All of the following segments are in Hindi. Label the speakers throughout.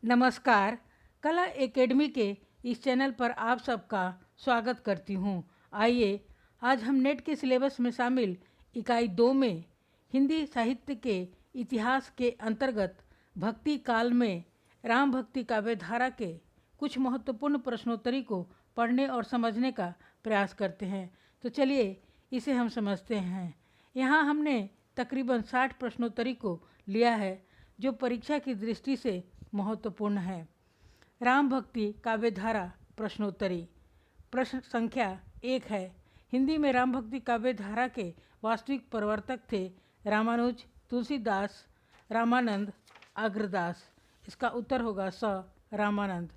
Speaker 1: नमस्कार। कला एकेडमी के इस चैनल पर आप सबका स्वागत करती हूँ। आइए आज हम नेट के सिलेबस में शामिल इकाई 2 में हिंदी साहित्य के इतिहास के अंतर्गत भक्ति काल में राम भक्ति काव्य धारा के कुछ महत्वपूर्ण प्रश्नोत्तरी को पढ़ने और समझने का प्रयास करते हैं। तो चलिए इसे हम समझते हैं। यहाँ हमने तकरीबन 60 प्रश्नोत्तरी को लिया है जो परीक्षा की दृष्टि से महत्वपूर्ण है। राम भक्ति काव्य धारा प्रश्नोत्तरी। प्रश्न संख्या 1 है, हिंदी में राम भक्ति काव्य धारा के वास्तविक प्रवर्तक थे रामानुज, तुलसीदास, रामानंद, अग्रदास। इसका उत्तर होगा स रामानंद।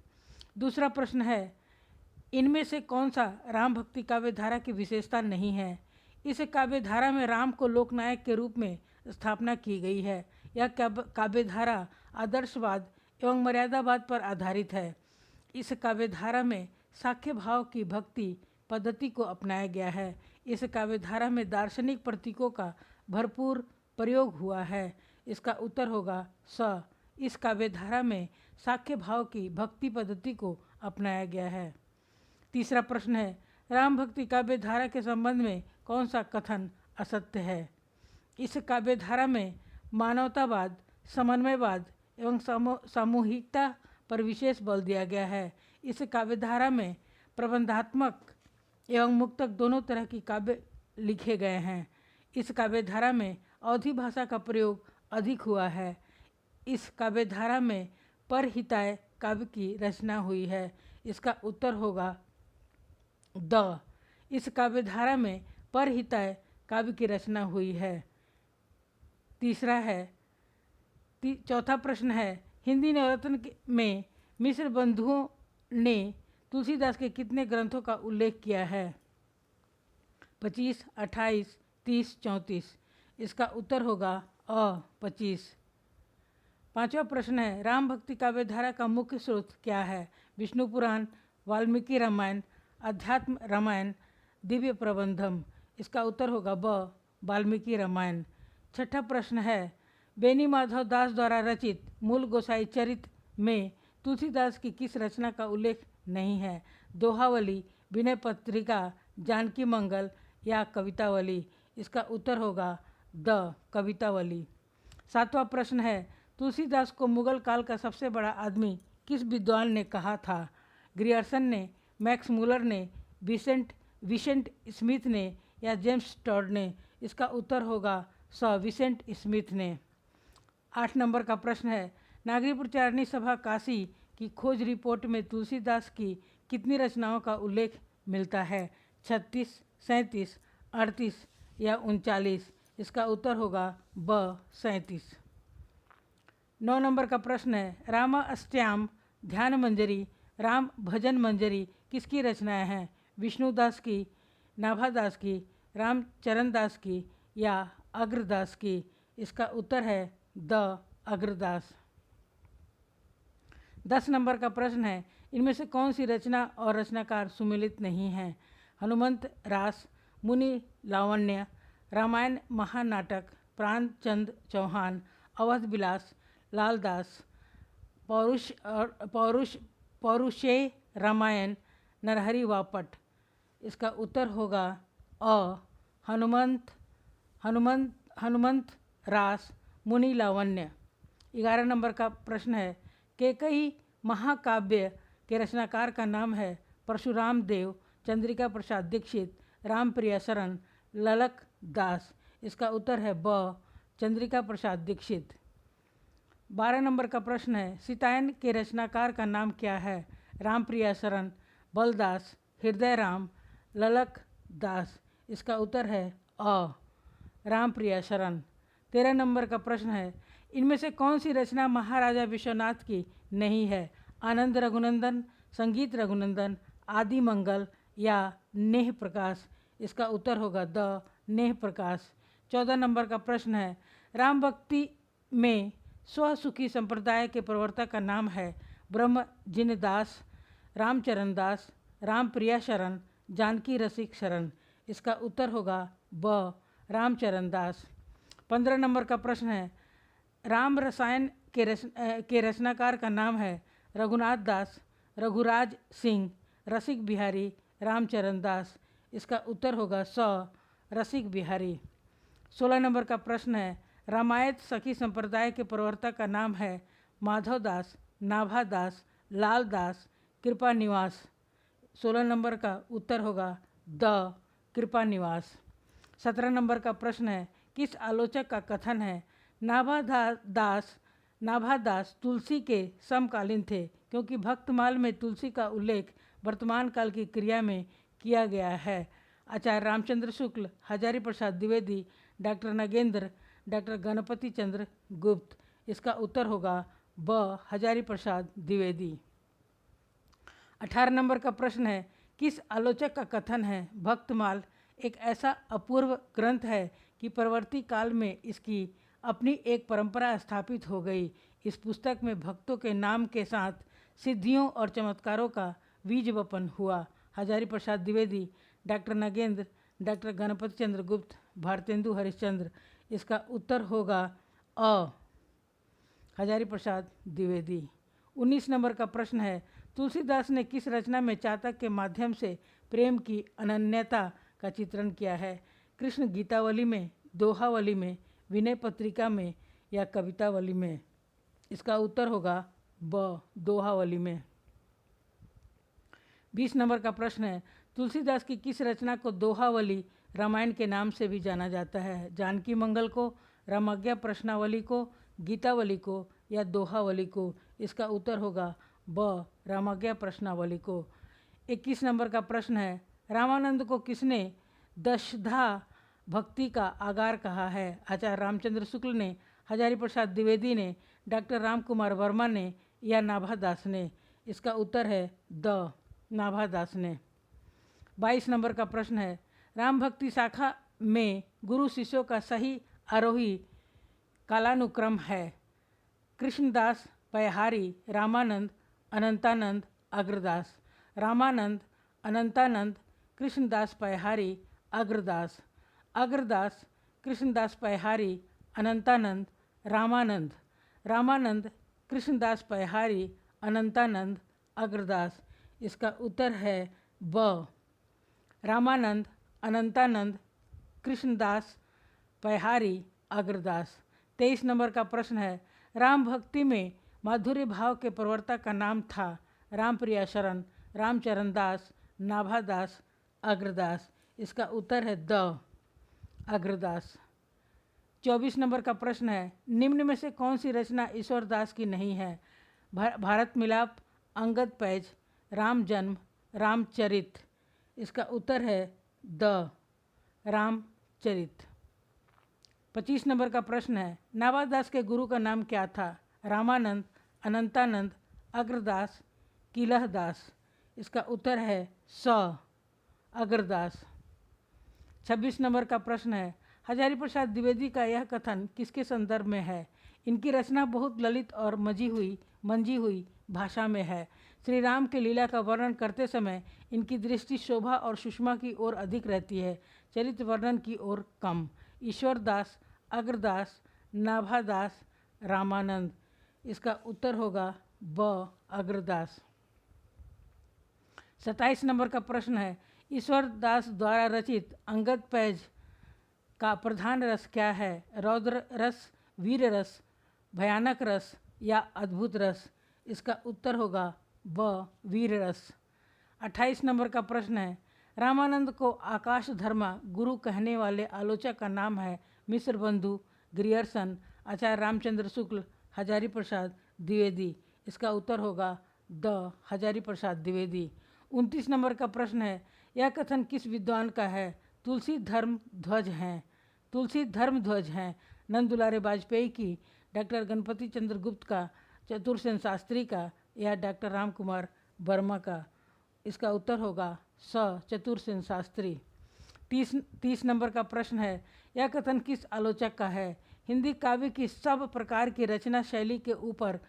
Speaker 1: दूसरा प्रश्न है, इनमें से कौन सा राम भक्ति काव्य धारा की विशेषता नहीं है? इस काव्य धारा में राम को लोकनायक के रूप में स्थापना की गई है। यह काव्य धारा आदर्शवाद एवं मर्यादावाद पर आधारित है। इस काव्य धारा में साक्ष्य भाव की भक्ति पद्धति को अपनाया गया है। इस काव्य धारा में दार्शनिक प्रतीकों का भरपूर प्रयोग हुआ है। इसका उत्तर होगा स। इस काव्य धारा में साक्ष्य भाव की भक्ति पद्धति को अपनाया गया है। तीसरा प्रश्न है, राम भक्ति काव्य धारा के संबंध में कौन सा कथन असत्य है? इस काव्य धारा में मानवतावाद, समन्वयवाद एवं सामूहिकता पर विशेष बल दिया गया है। इस काव्य धारा में प्रबंधात्मक एवं मुक्तक दोनों तरह की काव्य लिखे गए हैं। इस काव्य धारा में अवधी भाषा का प्रयोग अधिक हुआ है। इस काव्य धारा में परहिताय काव्य की रचना हुई है। इसका उत्तर होगा द। इस काव्य धारा में परहिताय काव्य की रचना हुई है। तीसरा है, चौथा प्रश्न है, हिंदी नवरत्न में मिश्र बंधुओं ने तुलसीदास के कितने ग्रंथों का उल्लेख किया है? 25, 28, 30, 34। इसका उत्तर होगा अ 25। पांचवा प्रश्न है, राम भक्ति काव्य धारा का मुख्य स्रोत क्या है? विष्णु पुराण, वाल्मीकि रामायण, अध्यात्म रामायण, दिव्य प्रबंधम। इसका उत्तर होगा ब वाल्मीकि रामायण। छठा प्रश्न है, बेनी माधव दास द्वारा रचित मूल गोसाई चरित में तुलसीदास की किस रचना का उल्लेख नहीं है? दोहावली, विनय पत्रिका, जानकी मंगल या कवितावली। इसका उत्तर होगा द कवितावली। सातवां प्रश्न है, तुलसीदास को मुगल काल का सबसे बड़ा आदमी किस विद्वान ने कहा था? ग्रियर्सन ने, मैक्स मूलर ने, विसेंट स्मिथ ने या जेम्स टॉड ने? इसका उत्तर होगा स विसेंट स्मिथ ने। 8 नंबर का प्रश्न है, नागरी प्रचारणी सभा काशी की खोज रिपोर्ट में तुलसीदास की कितनी रचनाओं का उल्लेख मिलता है? 36, 37, 38 या 39? इसका उत्तर होगा ब 37। 9 नंबर का प्रश्न है, रामाष्टयाम, ध्यान मंजरी, राम भजन मंजरी किसकी रचनाएं हैं? विष्णुदास की, नाभादास की, रामचरण दास की या अग्रदास की? इसका उत्तर है द अग्रदास। 10 नंबर का प्रश्न है, इनमें से कौन सी रचना और रचनाकार सुमिलित नहीं है? हनुमंत रास, मुनि लावण्य, रामायण महानाटक, प्राणचंद चौहान, अवध विलास, लालदास, पौरुषेय रामायण, नरहरि वापट। इसका उत्तर होगा अ हनुमंत रास, मुनि लावण्य। 11 नंबर का प्रश्न है, केकई महाकाव्य के रचनाकार का नाम है? परशुराम देव, चंद्रिका प्रसाद दीक्षित, रामप्रिया शरण, ललक दास। इसका उत्तर है ब चंद्रिका प्रसाद दीक्षित। 12 नंबर का प्रश्न है, सीतायन के रचनाकार का नाम क्या है? रामप्रिया शरण, बलदास, हृदय राम, ललक दास। इसका उत्तर है अ रामप्रिया शरण। 13 नंबर का प्रश्न है, इनमें से कौन सी रचना महाराजा विश्वनाथ की नहीं है? आनंद रघुनंदन, संगीत रघुनंदन, आदि मंगल या नेह प्रकाश? इसका उत्तर होगा द नेह प्रकाश। 14 नंबर का प्रश्न है, राम भक्ति में स्वसुखी संप्रदाय के प्रवर्तक का नाम है? ब्रह्मजिन दास, रामचरण दास, रामप्रिया शरण, जानकी रसिक शरण। इसका उत्तर होगा ब रामचरण दास। 15 नंबर का प्रश्न है, राम रसायन के रचनाकार का नाम है रघुनाथ दास, रघुराज सिंह, रसिक बिहारी, रामचरण दास। इसका उत्तर होगा स, रसिक बिहारी। 16 नंबर का प्रश्न है, रामायण सखी संप्रदाय के प्रवर्तक का नाम है माधव दास, नाभा दास, लाल दास, कृपा निवास। 16 नंबर का उत्तर होगा द, कृपा निवास। 17 नंबर का प्रश्न है, किस आलोचक का कथन है नाभा दास तुलसी के समकालीन थे, क्योंकि भक्तमाल में तुलसी का उल्लेख वर्तमान काल की क्रिया में किया गया है। आचार्य रामचंद्र शुक्ल, हजारी प्रसाद द्विवेदी, डॉक्टर नगेंद्र, डॉक्टर गणपति चंद्र गुप्त। इसका उत्तर होगा ब, हजारी प्रसाद द्विवेदी। 18 नंबर का प्रश्न है, किस आलोचक का कथन है भक्तमाल एक ऐसा अपूर्व ग्रंथ है कि परवर्ती काल में इसकी अपनी एक परंपरा स्थापित हो गई। इस पुस्तक में भक्तों के नाम के साथ सिद्धियों और चमत्कारों का बीज वपन हुआ। हजारी प्रसाद द्विवेदी, डॉक्टर नगेंद्र, डॉक्टर गणपति चंद्र गुप्त, भारतेंदु हरिश्चंद्र। इसका उत्तर होगा अ, हजारी प्रसाद द्विवेदी। 19 नंबर का प्रश्न है, तुलसीदास ने किस रचना में चातक के माध्यम से प्रेम की अनन्यता का चित्रण किया है? कृष्ण गीतावली में, दोहावली में, विनय पत्रिका में या कवितावली में? इसका उत्तर होगा ब, दोहावली में। 20 नंबर का प्रश्न है, तुलसीदास की किस रचना को दोहावली रामायण के नाम से भी जाना जाता है? जानकी मंगल को, रामाज्ञा प्रश्नावली को, गीतावली को या दोहावली को? इसका उत्तर होगा ब, रामाज्ञा प्रश्नावली को। 21 नंबर का प्रश्न है, रामानंद को किसने दशधा भक्ति का आगार कहा है? आचार्य रामचंद्र शुक्ल ने, हजारी प्रसाद द्विवेदी ने, डॉक्टर राम कुमार वर्मा ने या नाभा दास ने? इसका उत्तर है द, नाभा दास ने। 22 नंबर का प्रश्न है, राम भक्ति शाखा में गुरु शिष्यों का सही आरोही कालानुक्रम है? कृष्णदास, पयहारी, रामानंद, अनंतानंद, अग्रदास। रामानंद, अनंतानंद, कृष्णदास पयहारी, अग्रदास। अग्रदास, कृष्णदास पयहारी, अनंतानंद, रामानंद। रामानंद, कृष्णदास पयहारी, अनंतानंद, अग्रदास। इसका उत्तर है ब, रामानंद, अनंतानंद, कृष्णदास पयहारी, अग्रदास। 23 नंबर का प्रश्न है, राम भक्ति में माधुर्य भाव के प्रवर्तक का नाम था? रामप्रिया शरण, रामचरण दास, नाभा दास, अग्रदास। इसका उत्तर है द, अग्रदास। 24 नंबर का प्रश्न है, निम्न में से कौन सी रचना ईश्वर दास की नहीं है? भारत मिलाप, अंगद पैज, राम जन्म, रामचरित। इसका उत्तर है द, रामचरित। 25 नंबर का प्रश्न है, नाभा दास के गुरु का नाम क्या था? रामानंद, अनंतानंद, अग्रदास, किलह दास। इसका उत्तर है स, अग्रदास। 26 नंबर का प्रश्न है, हजारी प्रसाद द्विवेदी का यह कथन किसके संदर्भ में है? इनकी रचना बहुत ललित और मंजी हुई भाषा में है। श्री राम के लीला का वर्णन करते समय इनकी दृष्टि शोभा और सुषमा की ओर अधिक रहती है, चरित्र वर्णन की ओर कम। ईश्वर दास, अग्रदास, नाभा दास, रामानंद। इसका उत्तर होगा ब, अग्रदास। 27 नंबर का प्रश्न है, ईश्वर दास द्वारा रचित अंगद पैज का प्रधान रस क्या है? रौद्र रस, वीर रस, भयानक रस या अद्भुत रस? इसका उत्तर होगा ब, वीर रस। 28 नंबर का प्रश्न है, रामानंद को आकाश धर्मा गुरु कहने वाले आलोचक का नाम है? मिश्र बंधु, ग्रियर्सन, आचार्य रामचंद्र शुक्ल, हजारी प्रसाद द्विवेदी। इसका उत्तर होगा द, हजारी प्रसाद द्विवेदी। 29 नंबर का प्रश्न है, यह कथन किस विद्वान का है? तुलसी धर्म ध्वज हैं। तुलसी धर्म ध्वज हैं नंदुलारे वाजपेयी की, डॉक्टर गणपति चंद्र गुप्त का, चतुरसेन शास्त्री का या डॉक्टर राम कुमार वर्मा का? इसका उत्तर होगा स, चतुरसेन शास्त्री। 30 नंबर का प्रश्न है, यह कथन किस आलोचक का है? हिंदी काव्य की सब प्रकार की रचना शैली के ऊपर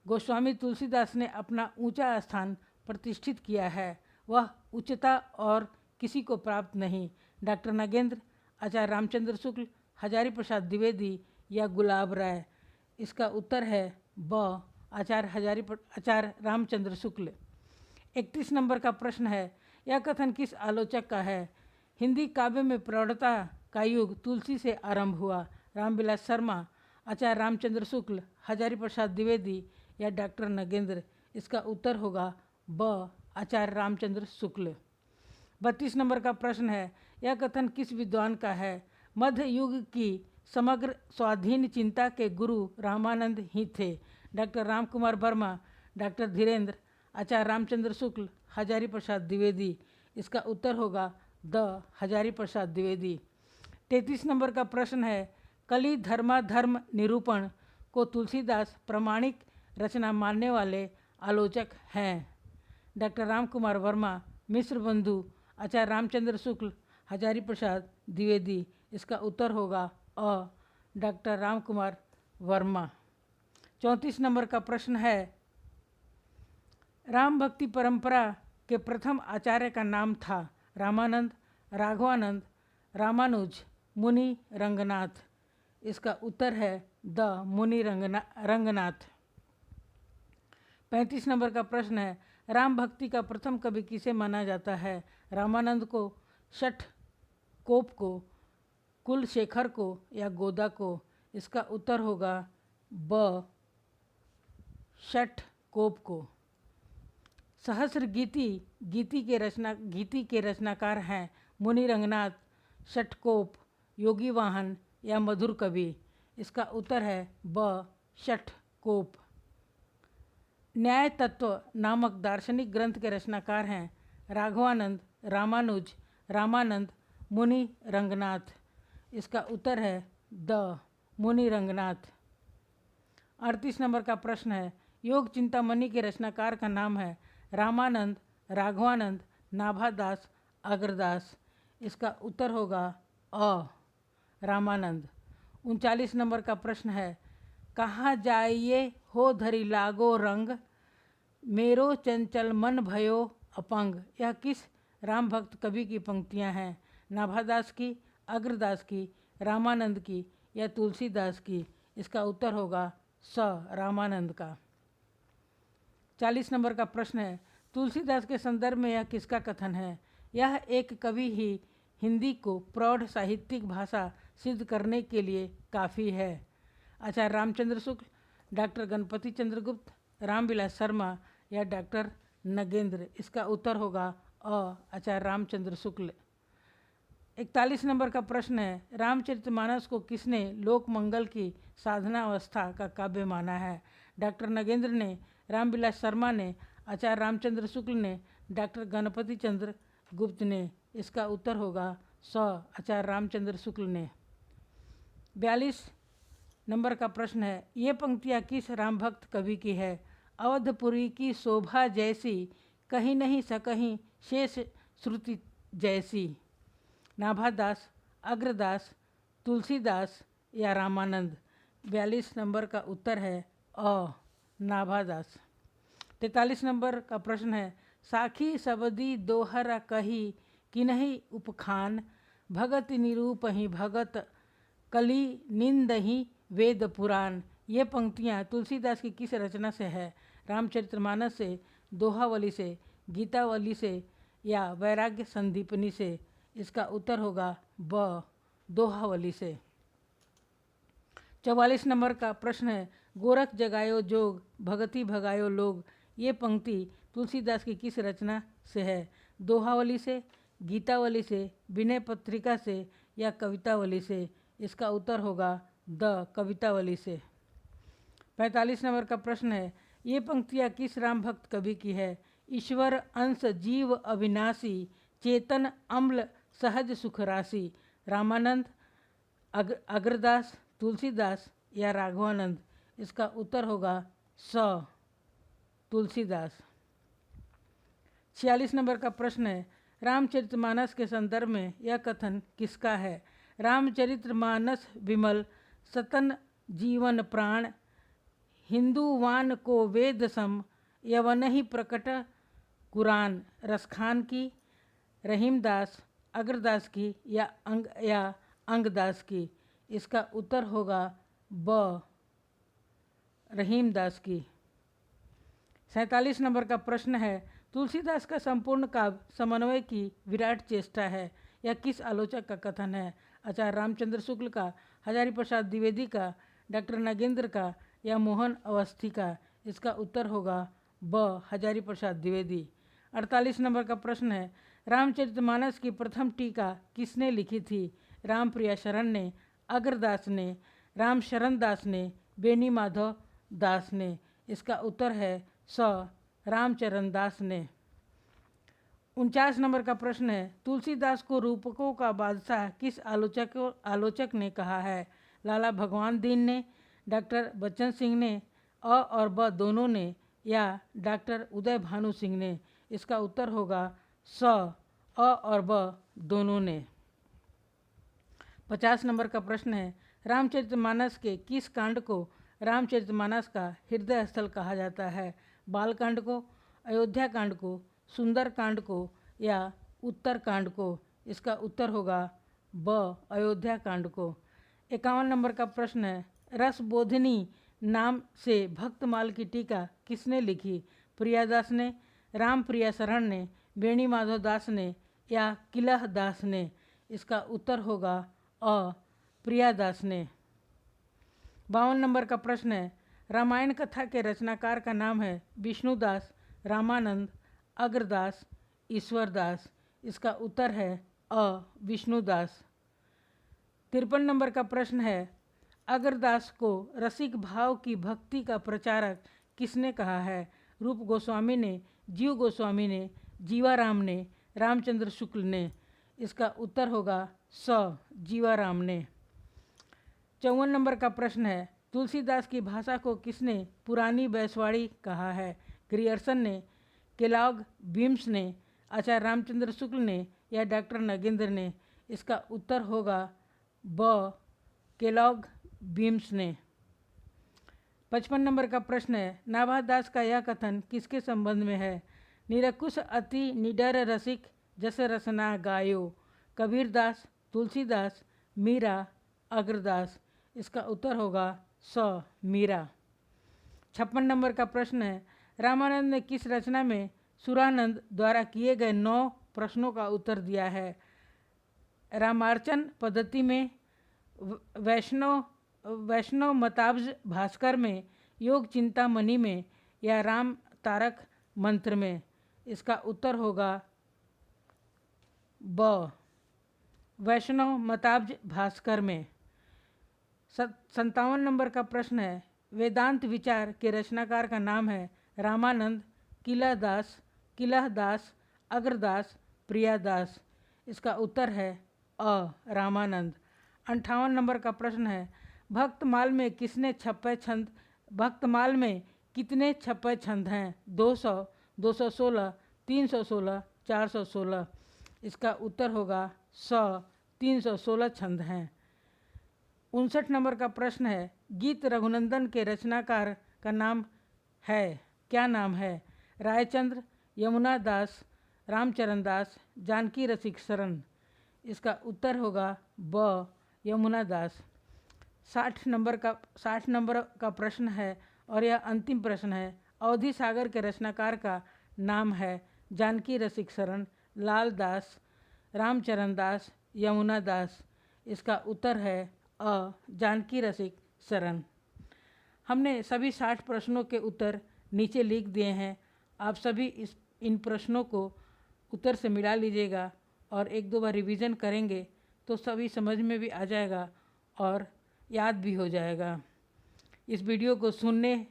Speaker 1: गोस्वामी तुलसीदास ने अपना ऊंचा स्थान प्रतिष्ठित किया है। वह उच्चता और किसी को प्राप्त नहीं। डॉक्टर नगेंद्र, आचार्य रामचंद्र शुक्ल, हजारी प्रसाद द्विवेदी या गुलाब राय? इसका उत्तर है ब आचार्य रामचंद्र शुक्ल। 31 नंबर का प्रश्न है, यह कथन किस आलोचक का है? हिंदी काव्य में प्रौढ़ता का युग तुलसी से आरंभ हुआ। रामविलास शर्मा, आचार्य रामचंद्र शुक्ल, हजारी प्रसाद द्विवेदी या डॉक्टर नगेंद्र? इसका उत्तर होगा ब आचार्य रामचंद्र शुक्ल। 32 नंबर का प्रश्न है, यह कथन किस विद्वान का है? मध्य युग की समग्र स्वाधीन चिंता के गुरु रामानंद ही थे। डॉक्टर रामकुमार वर्मा, डॉक्टर धीरेन्द्र, आचार्य रामचंद्र शुक्ल, हजारी प्रसाद द्विवेदी? इसका उत्तर होगा द हजारी प्रसाद द्विवेदी। 33 नंबर का प्रश्न है, कलि धर्माधर्म निरूपण को तुलसीदास प्रामाणिक रचना मानने वाले आलोचक हैं? डॉक्टर रामकुमार वर्मा, मिश्र बंधु, आचार्य रामचंद्र शुक्ल, हजारी प्रसाद द्विवेदी? इसका उत्तर होगा a doctor Ramkumar Verma. 34 number का प्रश्न है, राम भक्ति परंपरा के प्रथम आचार्य का नाम था? रामानंद, राघवानंद, रामानुज, मुनि रंगनाथ? इसका उत्तर है द मुनि रंगनाथ। 35 नंबर का प्रश्न है, राम भक्ति का प्रथम कवि किसे माना जाता है? रामानंद को, शठ कोप को, कुलशेखर को या गोदा को? इसका उत्तर होगा ब शठ कोप को। सहस्र गीति के रचनाकार हैं मुनि रंगनाथ, शठकोप, योगी वाहन या मधुर कवि? इसका उत्तर है ब शठकोप। न्याय तत्व नामक दार्शनिक ग्रंथ के रचनाकार हैं राघवानंद, रामानुज, रामानंद, मुनि रंगनाथ? इसका उत्तर है द मुनि रंगनाथ। 38 नंबर का प्रश्न है, योग चिंतामणि के रचनाकार का नाम है? रामानंद, राघवानंद, नाभादास, अग्रदास? इसका उत्तर होगा अ रामानंद। 39 नंबर का प्रश्न है, कहाँ जाइए हो धरी लागो रंग, मेरो चंचल मन भयो अपंग? यह किस राम भक्त कवि की पंक्तियां हैं? नाभादास की, अग्रदास की, रामानंद की या तुलसीदास की? इसका उत्तर होगा स रामानंद का। 40 नंबर का प्रश्न है, तुलसीदास के संदर्भ में यह किसका कथन है? यह एक कवि ही हिंदी को प्रौढ़ साहित्यिक भाषा सिद्ध करने के लिए काफ़ी है। आचार्य रामचंद्र शुक्ल, डॉक्टर गणपति चंद्र गुप्त, रामविलास शर्मा या डॉक्टर नगेंद्र? इसका उत्तर होगा अ आचार्य रामचंद्र शुक्ल। 41 नंबर का प्रश्न है, रामचरितमानस को किसने लोक मंगल की साधना अवस्था का काव्य माना है? डॉक्टर नगेंद्र ने, रामविलास शर्मा ने, आचार्य रामचंद्र शुक्ल ने, डॉक्टर गणपति चंद्र गुप्त ने? इसका उत्तर होगा स आचार्य रामचंद्र शुक्ल ने। 42 नंबर का प्रश्न है, ये पंक्तियाँ किस राम भक्त कवि की है? अवधपुरी की शोभा जैसी, कहीं नहीं सकहीं शेष श्रुति जैसी? नाभादास, अग्रदास, तुलसीदास या रामानंद? 42 नंबर का उत्तर है अ नाभादास। 43 नंबर का प्रश्न है, साखी सबदी दोहरा कही किन्हीं उपखान, भगत निरूपहि भगत कली निंदहि वेद पुराण? ये पंक्तियाँ तुलसीदास की किस रचना से है? रामचरितमानस से, दोहावली से, गीतावली से या वैराग्य संदीपनी से? इसका उत्तर होगा ब दोहावली से। 44 नंबर का प्रश्न है, गोरख जगायो जोग भगति भगायो लोग? ये पंक्ति तुलसीदास की किस रचना से है? दोहावली से, गीतावली से, विनय पत्रिका से या कवितावली से? इसका उत्तर होगा द कवितावली से। 45 नंबर का प्रश्न है, ये पंक्तियाँ किस राम भक्त कवि की है? ईश्वर अंश जीव अविनाशी, चेतन अम्ल सहज सुख राशि? रामानंद, अग्रदास, तुलसीदास या राघवानंद? इसका उत्तर होगा स तुलसीदास। 46 नंबर का प्रश्न है, रामचरितमानस के संदर्भ में यह कथन किसका है? रामचरितमानस विमल सतन जीवन प्राण, हिंदुवान को वेद सम, यवन ही प्रकट कुरान? रसखान की, रहीमदास, अग्रदास की या अंगदास की? इसका उत्तर होगा ब रहीम दास की। 47 नंबर का प्रश्न है, तुलसीदास का संपूर्ण काव्य समन्वय की विराट चेष्टा है, यह किस आलोचक का कथन है? आचार्य रामचंद्र शुक्ल का, हजारी प्रसाद द्विवेदी का, डॉक्टर नागेंद्र का या मोहन अवस्थी का? इसका उत्तर होगा ब हजारी प्रसाद द्विवेदी। 48 नंबर का प्रश्न है, रामचरितमानस की प्रथम टीका किसने लिखी थी? रामप्रिया शरण ने, अग्रदास ने, राम शरण दास ने, बेनी माधव दास ने? इसका उत्तर है स रामचरण दास ने। 49 नंबर का प्रश्न है, तुलसीदास को रूपकों का बादशाह किस आलोचक ने कहा है? लाला भगवान दीन ने, डॉक्टर बच्चन सिंह ने, अ और ब दोनों ने या डॉक्टर उदय भानु सिंह ने? इसका उत्तर होगा स अ और ब दोनों ने। 50 नंबर का प्रश्न है, रामचरितमानस के किस कांड को रामचरितमानस का हृदय स्थल कहा जाता है? बाल कांड को, अयोध्या कांड को, सुंदर कांड को या उत्तर कांड को? इसका उत्तर होगा ब अयोध्या कांड को। 51 नंबर का प्रश्न है, रसबोधिनी नाम से भक्तमाल की टीका किसने लिखी? प्रियादास ने, रामप्रिया शरण ने, बेणी माधव दास ने या किलह दास ने? इसका उत्तर होगा अ प्रियादास ने। 52 नंबर का प्रश्न है, रामायण कथा के रचनाकार का नाम है विष्णुदास, रामानंद, अग्रदास, ईश्वरदास? इसका उत्तर है अ विष्णुदास। 53 नंबर का प्रश्न है, अग्रदास को रसिक भाव की भक्ति का प्रचारक किसने कहा है? रूप गोस्वामी ने, जीव गोस्वामी ने, जीवाराम ने, रामचंद्र शुक्ल ने? इसका उत्तर होगा स जीवाराम ने। 54 नंबर का प्रश्न है, तुलसीदास की भाषा को किसने पुरानी बैसवाड़ी कहा है? ग्रियर्सन ने, केलॉग बीम्स ने, आचार्य रामचंद्र शुक्ल ने या डॉक्टर नागेंद्र ने? इसका उत्तर होगा ब केलॉग बीम्स ने। 55 नंबर का प्रश्न है, नाभादास का यह कथन किसके संबंध में है? निरकुश अति निडर रसिक जस रसना गायो। कबीरदास, तुलसीदास, मीरा, अग्रदास? इसका उत्तर होगा स मीरा। 56 नंबर का प्रश्न है, रामानंद ने किस रचना में सुरानंद द्वारा किए गए 9 प्रश्नों का उत्तर दिया है? रामार्चन पद्धति में, वैष्णव मताब्ज भास्कर में, योग चिंतामणि में या राम तारक मंत्र में? इसका उत्तर होगा ब वैष्णव मताब्ज भास्कर में। 57 नंबर का प्रश्न है, वेदांत विचार के रचनाकार का नाम है रामानंद, किलहदास, अग्रदास, प्रियादास? इसका उत्तर है अ रामानंद। 58 नंबर का प्रश्न है, भक्तमाल में कितने छप्पे छंद हैं? 200, 216, 316, 416? इसका उत्तर होगा स 316 छंद हैं। 59 नंबर का प्रश्न है, गीत रघुनंदन के रचनाकार का नाम है, क्या नाम है? रायचंद्र, यमुना दास, रामचरण दास, जानकी रसिक शरण? इसका उत्तर होगा ब यमुना दास। 60 नंबर का प्रश्न है और यह अंतिम प्रश्न है, अवधि सागर के रचनाकार का नाम है जानकी रसिक शरण, लाल दास, रामचरण दास, यमुना दास? इसका उत्तर है अ जानकी रसिक शरण। हमने सभी 60 प्रश्नों के उत्तर नीचे लिख दिए हैं। आप सभी इन प्रश्नों को उत्तर से मिला लीजिएगा और 1-2 बार रिवीजन करेंगे तो सभी समझ में भी आ जाएगा और याद भी हो जाएगा। इस वीडियो को सुनने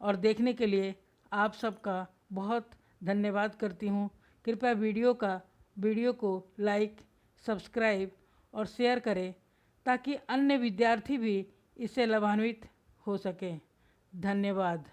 Speaker 1: और देखने के लिए आप सबका बहुत धन्यवाद करती हूँ। कृपया वीडियो को लाइक, सब्सक्राइब और शेयर करें ताकि अन्य विद्यार्थी भी इससे लाभान्वित हो सकें। धन्यवाद।